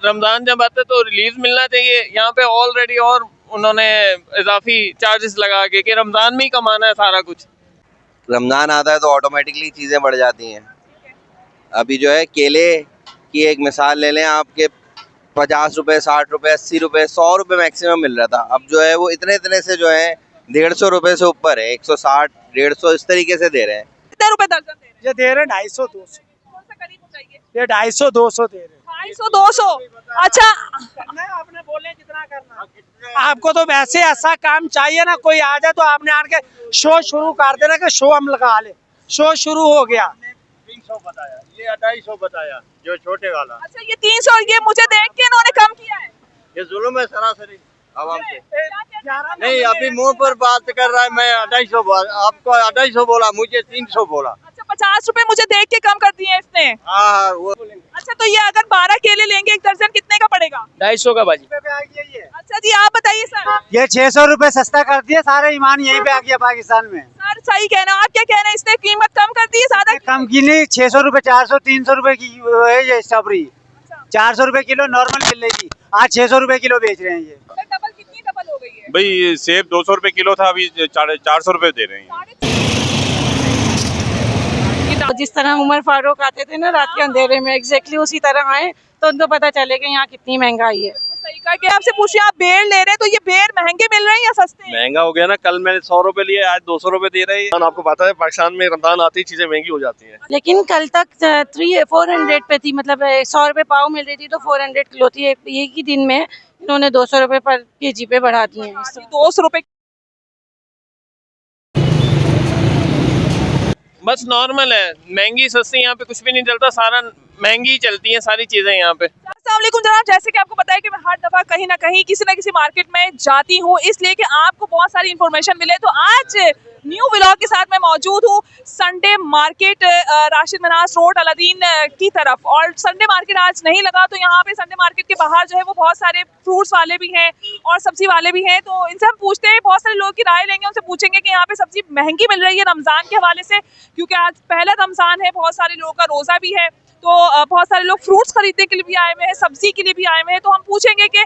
रमजान जब आता है तो रिलीफ मिलना चाहिए यहाँ पे ऑलरेडी, और उन्होंने इजाफी चार्जेस लगा के कि रमजान में ही कमाना है सारा कुछ। रमजान आता है तो ऑटोमेटिकली चीज़ें बढ़ जाती हैं। अभी जो है केले की एक मिसाल ले लें, आपके 50 रुपए, 60 रुपए, 80 रुपए, 100 रुपए मैक्सिमम मिल रहा था। अब जो है वो इतने इतने से जो है 150 रुपए से ऊपर है, 160, 150 इस तरीके से दे रहे हैं। कितने रुपए दर्जन दे रहे हैं? ये दे रहे हैं 250 200। कौन सा करीब चाहिए? ये 250 200 दे रहे हैं। 250 200। अच्छा, करना है आपने, बोले जितना करना। आपको तो वैसे ऐसा काम चाहिए ना, कोई आ जाए तो आपने आके शो शुरू कर देना कि शो हम लगा ले। शो शुरू हो गया। 300 बताया, ये 250 बताया जो छोटे वाला। अच्छा ये 300, ये मुझे देख के इन्होंने कम किया है। ये जुल्म है सरासरी आवाम पे। क्या नहीं, अभी मुंह पर बात कर रहा है, मैं 250 आपको 250 बोला, मुझे 300 बोला। अच्छा 50 रुपए मुझे देख के कम कर दिए इसने। हाँ वो अच्छा तो ये अगर 12 केले लेंगे एक दर्जन कितने का पड़ेगा? 250 का बाजी। अच्छा जी आप बताइए सर। ये 600 रुपए सस्ता कर दिए, सारे ईमान यहीं पे आ गया पाकिस्तान में। सर सही कहना, आप क्या कह रहे हैं? इसने कीमत कम कर दी है ज्यादा? कम की नहीं, 600 रुपए, 400 300 रुपए की है ये स्ट्रॉबेरी। 400 रुपए किलो नॉर्मल मिल रही थी, आज 600 रुपए किलो बेच रहे हैं ये। डबल, कितनी डबल हो गई है? भाई सेब 200 रुपए किलो था, अभी 400 रुपए दे रहे हैं। जिस तरह उमर फारूक आते थे ना रात के अंधेरे में, एग्जैक्टली उसी तरह आए तो उनको पता चलेगा यहाँ कितनी महंगाई है। सही कहा कि आपसे पूछिए, आप बेर ले रहे हैं तो ये बेर महंगे मिल रहे हैं या सस्ते हैं? महंगा हो गया ना, कल मैंने 100 रुपए लिए, आज 200 रुपए दे रहे हैं। आपको पता है पाकिस्तान में रमजान आती ही चीजें महंगी हो जाती हैं। लेकिन कल तक 400 पे थी, मतलब 100 रुपए पाव मिल रही थी तो 400 किलो थी। एक ही दिन में इन्होंने 200 रुपए पर केजी पे बढ़ा दिए हैं। 200 रुपए। बस नॉर्मल है, महंगी सस्ती यहाँ पे कुछ भी नहीं चलता, सारा महंगी चलती है सारी चीजें यहाँ पे। अस्सलाम वालेकुम जनाब, जैसे कि आपको पता है कि मैं हर दफा कहीं ना कहीं किसी ना किसी मार्केट में जाती हूँ, इसलिए कि आपको बहुत सारी इन्फॉर्मेशन मिले। तो आज न्यू व्लॉग के साथ मैं मौजूद हूँ संडे मार्केट, राशिद मनास रोड अलादीन की तरफ। और संडे मार्केट आज नहीं लगा, तो यहाँ पे संडे मार्केट के बाहर जो है वो बहुत सारे फ्रूट्स वाले भी हैं और सब्जी वाले भी हैं। तो इनसे हम पूछते हैं, बहुत सारे लोगों की राय लेंगे, उनसे पूछेंगे कि यहाँ पे सब्जी महंगी मिल रही है रमजान के हवाले से, क्योंकि आज पहला रमजान है, बहुत सारे लोगों का रोजा भी है। तो बहुत सारे लोग फ्रूट्स खरीदने के लिए भी आए हुए हैं, सब्जी के लिए भी आए हुए हैं। तो हम पूछेंगे कि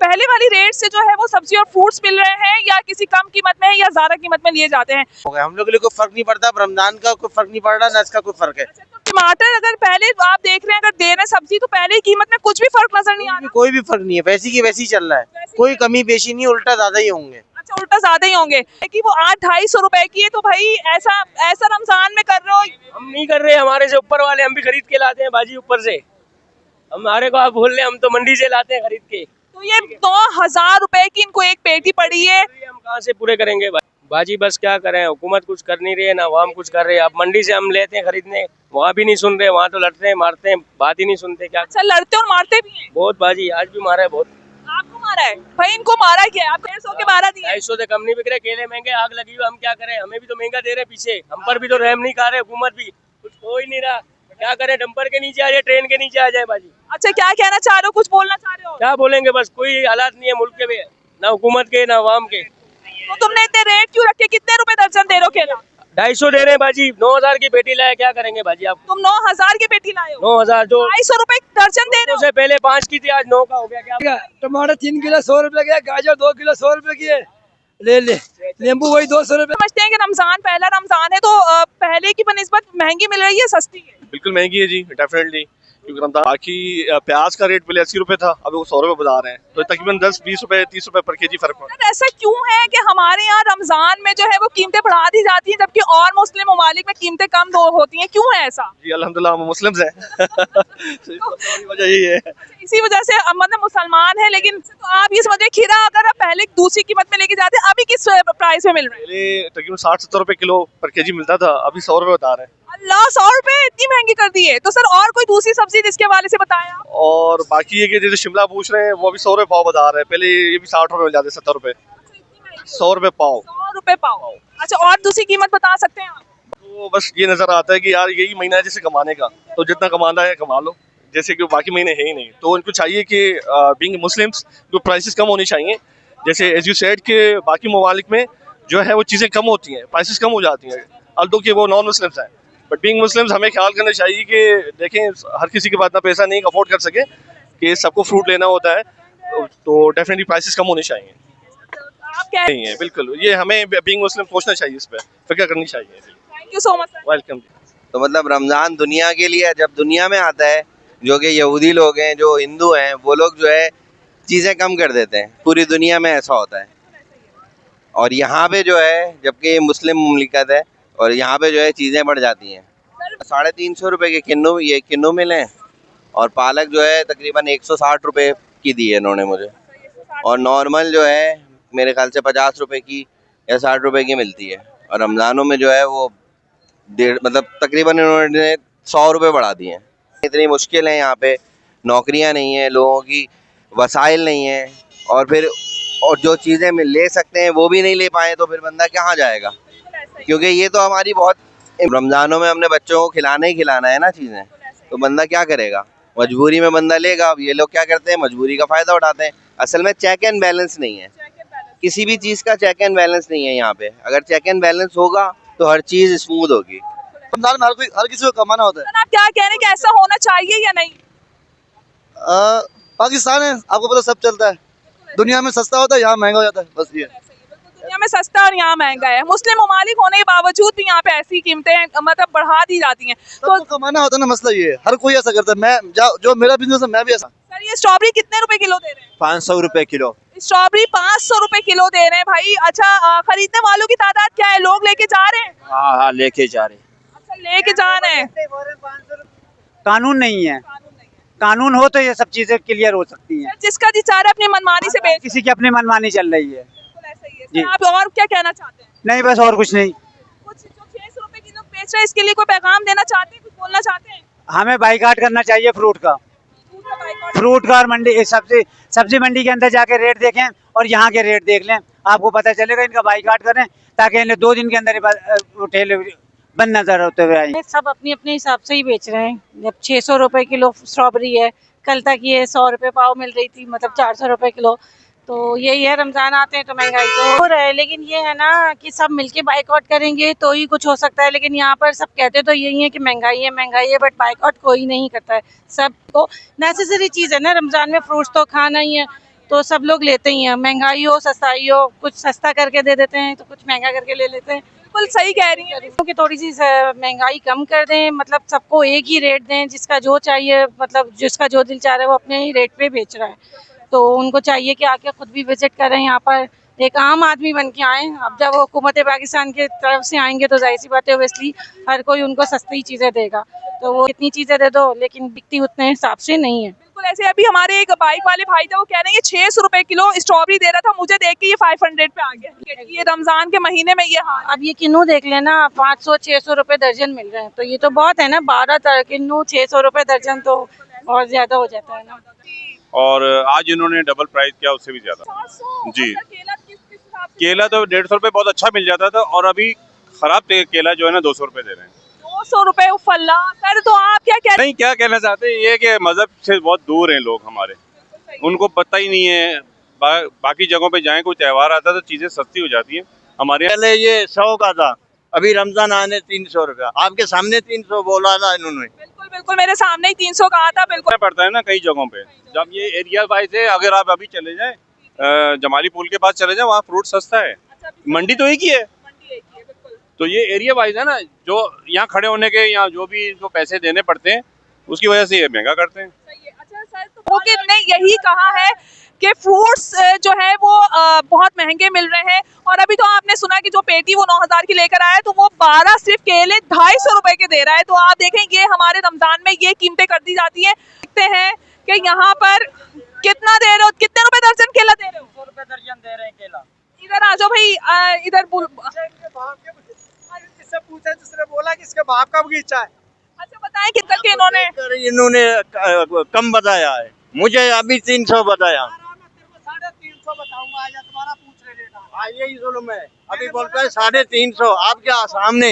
पहले वाली रेट से जो है वो सब्जी और फ्रूट्स मिल रहे हैं या किसी कम कीमत में या ज्यादा कीमत में लिए जाते हैं। हम लोग के लिए कोई फर्क नहीं पड़ता, रमजान का कोई फर्क नहीं पड़ रहा, ना इसका कोई फर्क है। अच्छा, तो टमाटर अगर पहले आप देख रहे हैं, अगर दे रहे हैं सब्जी, तो पहले की कीमत में कुछ भी फर्क नजर नहीं आ रहा? कोई भी फर्क नहीं है, वैसी की वैसी चल रहा है, कोई कमी पेशी नहीं, उल्टा ज्यादा ही होंगे। अच्छा उल्टा ज्यादा ही होंगे कि वो 800-250 रुपए की है। तो भाई ऐसा रमजान में कर रहे हो? हम नहीं कर रहे, हमारे से ऊपर वाले, हम भी खरीद के लाते हैं बाजी ऊपर से। हमारे को आप बोल रहे, हम तो मंडी से लाते हैं खरीद के। तो ये 9000 रुपए की इनको एक पेटी पड़ी है। हम कहाँ से पूरे करेंगे बाजी? बस क्या करें, हुकूमत कुछ कर नहीं रही है ना वहाँ कुछ कर रहे हैं। अब मंडी से हम लेते हैं खरीदने, वहाँ भी नहीं सुन रहे, वहाँ तो लड़ते हैं मारते हैं, बात ही नहीं सुनते। क्या अच्छा, लड़ते और मारते भी हैं? बहुत बाजी, आज भी मारा है बहुत। आपको मारा है भाई? इनको मारा क्या? आप 150 के 12 दिए। 250 से कम नहीं बिक रहे, केले महंगे, आग लगी हुई, हम क्या करें? हमें भी तो महंगा दे रहे पीछे, हम पर भी तो रहम नहीं खा रहे, हुकूमत भी कुछ हो ही नहीं रहा। क्या करें, डंपर के नीचे आ जाए, ट्रेन के नीचे आ जाए बाजी। अच्छा क्या कहना चाह रहे हो, कुछ बोलना चाह रहे हो? क्या बोलेंगे, बस कोई हालात नहीं है मुल्क के भी, ना हुकूमत के ना आवाम के। तो तुमने इतने रेट क्यों रखे? कितने रुपए दर्जन दे रहे हो केला? 250 दे रहे हैं बाजी, 9000 की पेटी लाए, क्या करेंगे बाजी? आप तुम 9000 की पेटी लाए हो? 9000 जो 250 रुपए दर्जन दे रहे हो? से पहले 5 की थी, आज 9 का हो गया। क्या टमाटर 3 किलो 100 रुपए के, गाजर 2 किलो 100 रुपए की है, ले नींबू वही 200 रुपए। समझते हैं कि रमजान पहला रमजान है, तो पहले की बनिस्बत महंगी मिल रही है, सस्ती है? बिल्कुल महंगी है जी, डेफिनेटली, क्योंकि रमजान बाकी प्याज का रेट पहले 80 रुपए था, अभी वो 100 रुपए बता रहे हैं, तो तकरीबन 10-20 रुपए 30 रुपए पर केजी फर्क पड़ा। ऐसा क्यों है कि हमारे यहाँ रमजान में जो है वो कीमतें बढ़ा दी जाती हैं, जबकि और मुस्लिम ममालिक में कीमतें कम दो होती हैं? क्यों है ऐसा? जी अल्हम्दुलिल्लाह हम मुस्लिम्स हैं। वजह यही है। इसी वजह से मतलब मुसलमान है, लेकिन तो आप ये समझिए खीरा अगर आप पहले दूसरी कीमत में लेके जाते, अभी किस प्राइस में मिल रहा है? पहले तकरीबन 60-70 रुपए किलो पर केजी मिलता था, अभी 100 रुपए बता रहे हैं। अल्लाह, 100 रुपए इतनी महंगी कर दी है? तो सर और कोई दूसरी सब्जी जिसके हवाले से बताया? और बाकी ये कि जैसे शिमला पूछ रहे हैं, वो भी 100 रुपए पाव बता रहे हैं, पहले ये भी 60 रुपए मिल जाते, 70 रुपए, 100 रुपए पाव। 100 रुपए पाव। अच्छा, और दूसरी कीमत बता सकते हैं आप? तो बस ये नजर आता है कि यार यही महीना है जैसे कमाने का, तो जितना कमाना है कमा लो, जैसे कि बाकी महीने है ही नहीं। तो उनको चाहिए कि बीइंग मुस्लिम्स जो प्राइसेस कम होनी चाहिए, जैसे एज यू सेड के बाकी ममालिक में जो है वो चीज़ें कम होती हैं, प्राइसेस कम हो जाती हैं, अल्दो कि वो नॉन मुस्लिम्स हैं, बट बीइंग मुस्लिम्स हमें ख्याल करना चाहिए कि देखें हर किसी के पास इतना पैसा नहीं अफोर्ड कर सके कि सबको फ्रूट लेना होता है, तो डेफिनेटली प्राइसेस कम होने चाहिए। आप क्या नहीं है बिल्कुल, ये हमें बीइंग मुस्लिम सोचना चाहिए, इस पर फिक्र करनी चाहिए। Thank you so much sir. Welcome. तो मतलब रमज़ान दुनिया के लिए है, जब दुनिया में आता है जो कि यहूदी लोग हैं, जो हिंदू हैं, वो लोग जो है चीज़ें कम कर देते हैं। पूरी दुनिया में ऐसा होता है। और यहाँ पे जो है, जबकि मुस्लिम मुमलिकत है, और यहाँ पे जो है चीज़ें बढ़ जाती हैं। 350 रुपये के किन्नू, ये किन्नू मिले हैं, और पालक जो है तकरीबन 160 रुपये की दी है इन्होंने मुझे। और नॉर्मल जो है मेरे ख्याल से 50 रुपये की या 60 रुपये की मिलती है। और रमज़ानों में जो है वो मतलब तकरीबन इन्होंने 100 रुपये बढ़ा दिए हैं। इतनी मुश्किल है यहाँ पे, नौकरियाँ नहीं हैं, लोगों की वसाइल नहीं है, और फिर और जो चीज़ें ले सकते हैं वो भी नहीं ले पाए, तो फिर बंदा कहाँ जाएगा? क्योंकि ये तो हमारी बहुत, रमज़ानों में हमने बच्चों को खिलाना ही खिलाना है ना चीज़ें, तो बंदा क्या करेगा? मजबूरी में बंदा लेगा। अब ये लोग क्या करते हैं, मजबूरी का फ़ायदा उठाते हैं। असल में चेक एंड बैलेंस नहीं है, किसी भी चीज़ का चेक एंड बैलेंस नहीं है यहाँ पे। अगर चेक एंड बैलेंस होगा तो हर चीज़ स्मूथ होगी। रमजान में हर किसी को कमाना होता है। सर आप क्या कह रहे हैं कि ऐसा होना चाहिए या नहीं? पाकिस्तान है, आपको पता सब चलता है। दुनिया में सस्ता होता है, यहाँ महंगा हो जाता है, बस ये। दुनिया में सस्ता और यहाँ महंगा है। मुस्लिम ममालिक होने के बावजूद भी यहाँ पे ऐसी कीमतें मतलब बढ़ा दी जाती हैं। तो सबको कमाना होता है ना, मसला ये है। हर कोई ऐसा करता है। मैं जो मेरा बिजनेस है, मैं भी ऐसा। सर ये स्ट्रॉबेरी कितने रुपए किलो दे रहे हैं? 500 रुपए किलो। स्ट्रॉबेरी 500 रुपए किलो दे रहे हैं भाई। अच्छा खरीदने वालों की तादाद क्या है? लोग लेके जा रहे हैं? हाँ लेके जा रहे। अच्छा लेके जा रहे हैं। कानून नहीं है, कानून हो तो ये सब चीजें क्लियर हो सकती हैं। जिसका जी चाह रहा है अपनी मनमानी से बेच। किसी की अपनी मनमानी चल रही है। बिल्कुल ऐसा ही है। जी। सर, आप और क्या कहना चाहते हैं? नहीं बस और कुछ नहीं। कुछ जो 600 रुपए किलो बेच रहे हैं इसके लिए कोई पैगाम देना चाहते हैं, कुछ बोलना चाहते हैं? हमें बाइकाट करना चाहिए फ्रूट का, फ्रूट का। और मंडी सब्जी मंडी के अंदर जाके रेट देखें और यहाँ के रेट देख लें, आपको पता चलेगा। इनका बाइकाट करें ताकि इन्हें 2 दिन के अंदर ठेले बंद नजर होते हुए आए। सब अपने अपने हिसाब से ही बेच रहे हैं। जब 600 रुपए किलो स्ट्रॉबेरी है, कल तक ये 100 रुपए पाव मिल रही थी, मतलब 400 रुपए किलो। तो यही है, रमजान आते हैं तो महंगाई तो हो रहा है। लेकिन ये है ना कि सब मिलके बाइकआउट करेंगे तो ही कुछ हो सकता है। लेकिन यहाँ पर सब कहते तो यही है कि महंगाई है, बट बाइकआउट कोई नहीं करता है। सबको नेसेसरी चीज़ है ना, रमजान में फ्रूट्स तो खाना ही है, तो सब लोग लेते ही हैं। महंगाई हो सस्ताई हो, कुछ सस्ता करके दे देते हैं तो कुछ महंगा करके ले लेते हैं। बिल्कुल सही कह रही हैं। कि थोड़ी सी महंगाई कम कर दें, मतलब सबको एक ही रेट दें, जिसका जो चाहिए, मतलब जिसका जो दिल चाह रहा है वो अपने ही रेट पे बेच रहा है। तो उनको चाहिए कि आके खुद भी विजिट करें यहाँ पर, एक आम आदमी बन के आए। अब जब वो हुकूमत पाकिस्तान की तरफ से आएंगे तो जाहिर सी बात है ओबियसली हर कोई उनको सस्ती चीज़ें देगा। तो वो कितनी चीज़ें दे दो लेकिन बिकती उतने हिसाब से नहीं है। बिल्कुल ऐसे अभी हमारे एक बाइक वाले भाई थे, वो कह रहे हैं 600 रुपए किलो स्ट्रॉबेरी दे रहा था, मुझे देख के ये 500 पे आ गया। ये रमजान के महीने में ये हाल। अब ये किन्नू देख लेना, 500-600 रुपए दर्जन मिल रहे हैं, तो ये तो बहुत है ना। 12 किन्नू 600 रुपए दर्जन तो बहुत ज्यादा हो जाता है ना। और आज इन्होंने डबल प्राइस किया, उससे भी ज्यादा। जी। केला तो 150 रुपए बहुत अच्छा मिल जाता था, और अभी खराब केला जो है ना 200 रुपए दे रहे हैं। 200 रुपए उफल्ला। सर तो आप क्या कह रहे नहीं, क्या कहना चाहते हैं, ये कि मजहब से बहुत दूर हैं लोग हमारे, उनको पता ही नहीं है। बाकी जगहों पे जाएं, कोई त्यौहार आता है तो चीजें सस्ती हो जाती हैं। हमारे पहले ये 100 का था, अभी रमजान आने 300 रुपया। आपके सामने 300 बोला था इन्होंने। बिल्कुल बिल्कुल मेरे सामने ही 300 कहा था। बिल्कुल पड़ता है ना कई जगहों पे। जब ये एरिया वाइज है, अगर आप अभी चले जाएं जमाली पुल के पास चले जाएं, वहाँ फ्रूट सस्ता है। मंडी तो एक ही है, तो ये एरिया वाइज है ना। जो यहाँ खड़े होने के, यहाँ जो भी इनको पैसे देने पड़ते हैं, उसकी वजह से ये महंगा करते हैं। अच्छा सर, तो ने यही कहा है कि फ्रूट्स जो है वो बहुत महंगे मिल रहे हैं। और अभी तो आपने सुना कि जो पेटी वो 9000 की लेकर आया, तो वो 12 सिर्फ केले 250 रुपए के दे रहा है। तो आप देखें ये हमारे रमजान में ये कीमतें कर दी जाती हैं। देखते हैं कि यहाँ पर कितना दे रहे हो, कितने रुपए दर्जन केला दे रहे हो? 100 रुपए दर्जन दे रहे हैं केला। इधर आ जाओ भाई, इधर जिससे पूछा, जिसने बोला कि इसके बाप का बगीचा है। अच्छा बताएं कितना के इन्होंने कम बताया है, मुझे अभी 300 बताया। 350 बताऊंगा, आजा तुम्हारा पूछ रहे हाँ यही जुल्म है। अभी बोलता है 350। आपके सामने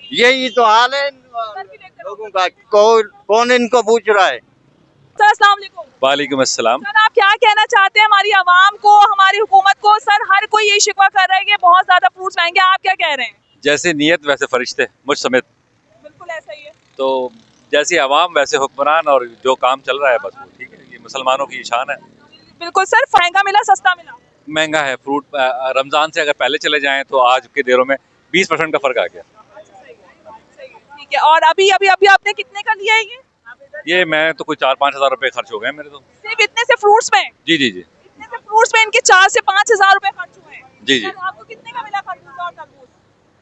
यही तो हाल है लोगों का। कौन इनको पूछ रहा है? सर अस्सलाम वालेकुम। वालेकुम अस्सलाम। सर आप क्या कहना चाहते हैं हमारी आवाम को, हमारी हुकूमत को? सर हर कोई यही शिकवा कर रहा है कि बहुत ज्यादा फ्रूट्स महंगे, आप क्या कह रहे हैं? जैसे नियत वैसे फरिश्ते, मुझ समेत। बिल्कुल ऐसा ही है। तो जैसी आवाम वैसे हुक्मरान, और जो काम चल रहा है बस वो ठीक है। ये मुसलमानों की शान है। बिल्कुल सर, महंगा मिला सस्ता मिला? महंगा है फ्रूट। रमज़ान से अगर पहले चले जाएं तो आज के दिनों में 20% का फ़र्क आ गया। ठीक है। और अभी अभी अभी आपने कितने का लिया है ये मैं तो कोई 4-5 हज़ार रुपए खर्च हो गए मेरे तो। सिर्फ इतने से फ्रूट्स में? जी जी जी इतने से फ्रूट्स में इनके 4 से 5 हजार रुपए खर्च हुए हैं। जी जी। सर, आपको कितने का मिला खरबूजा और तरबूज?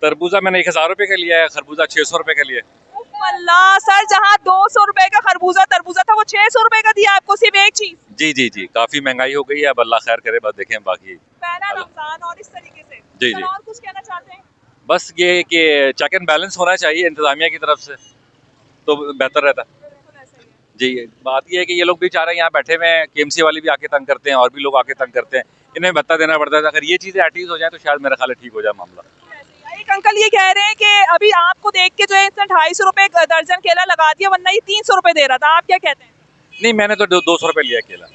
तरबूजा मैंने 1000 रुपए का लिया है, खरबूजा 600 रुपए का लिया है। उफ अल्लाह सर, जहाँ 200 रुपए का खरबूजा तरबूजा था वो 600 रुपए का दिया आपको सिर्फ एक चीज। जी जी जी, काफ़ी महंगाई हो गई है। अब अल्लाह खैर करे, बस देखें बाकी। पहला रमजान और इस तरीके से। जी सर, जी। और कुछ कहना चाहते हैं? बस ये कि चेक एंड बैलेंस होना चाहिए इंतज़ामिया की तरफ से, तो बेहतर रहता। बिल्कुल ऐसा ही है। जी, बात ये है कि ये लोग भी चाह रहे हैं, यहाँ बैठे हुए हैं, केएमसी वाले भी आके तंग करते हैं और भी लोग आके तंग करते हैं, इन्हें भत्ता देना पड़ता है। अगर ये चीज़ें एटलीस्ट हो जाए तो शायद मेरा ख्याल है ठीक हो जाए मामला। एक अंकल ये कह रहे हैं कि अभी आपको देख के जो है इसने 250 रुपए दर्जन केला लगा दिया, वरना ये 300 रुपए दे रहा था। आप क्या कहते हैं? नहीं, मैंने तो 200 रुपए लिया केला।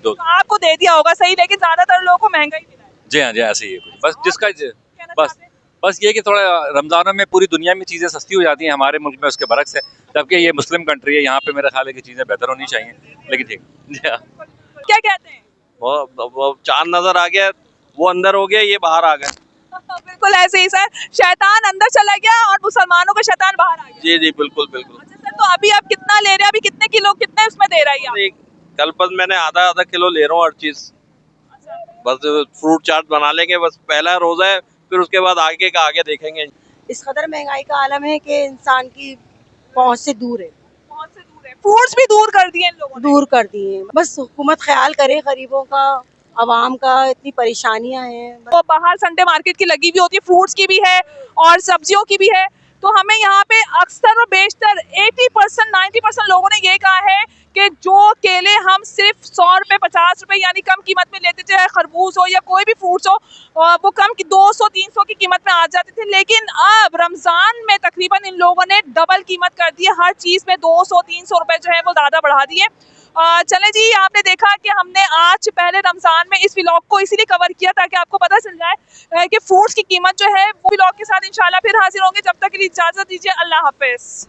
तो आपको दे दिया होगा सही, लेकिन ज्यादातर लोगों को महंगा ही मिला है। जी हाँ जी, ऐसे ही है कुछ। बस जिसका कहना बस चाहते हैं? बस ये कि थोड़ा रमज़ानों में पूरी दुनिया में चीज़ें सस्ती हो जाती हैं, हमारे मुल्क में उसके बरक्स है। जबकि ये मुस्लिम कंट्री है, यहाँ पे मेरा ख्याल है कि चीज़ें बेहतर होनी चाहिए, लेकिन ठीक। जी हाँ। क्या कहते हैं? वो चांद नजर आ गया, वो अंदर हो गया, ये बाहर आ गया। बिल्कुल ऐसे ही सर, शैतान अंदर चला गया और मुसलमानों का शैतान बाहर आ गया। जी जी, बिल्कुल बिल्कुल। अच्छा सर, तो अभी आप कितना ले रहे हैं? अभी कितने किलो कितने उसमें दे रही है? कल पर मैंने आधा आधा किलो ले रहा हूँ हर चीज। बस फ्रूट चाट बना लेंगे, बस पहला रोजा है, फिर उसके बाद आगे का आगे देखेंगे। इस कदर महंगाई का आलम है कि इंसान की पहुंच से दूर है। बहुत से दूर है, फ्रूट्स भी दूर कर दिए इन लोगों ने। दूर कर दिए। बस हुकूमत ख्याल करे गरीबों का, आवाम का। इतनी परेशानियां हैं। तो बाहर संडे मार्केट की लगी भी होती है, फ्रूट्स की भी है और सब्जियों की भी है। तो हमें यहाँ पे अक्सर और बेशतर 80% 90% लोगों ने ये कहा है कि जो केले हम सिर्फ 100 रुपए 50 रुपए यानी कम कीमत में लेते थे, खरबूज हो या कोई भी फ्रूट्स हो, वो कम की 200-300 की कीमत में आ जाते थे। लेकिन अब रमजान में तकरीबन इन लोगों ने डबल कीमत कर दी है, हर चीज में 200-300 रुपए जो है वो ज्यादा बढ़ा दिए। चले जी, आपने देखा कि हमने आज पहले रमजान में इस व्लॉग को इसीलिए कवर किया ताकि आपको पता चल जाए कि फ्रूट्स की कीमत जो है वो व्लॉग के साथ इंशाल्लाह फिर हाजिर होंगे। जब तक के लिए इजाजत दीजिए, अल्लाह हाफिज।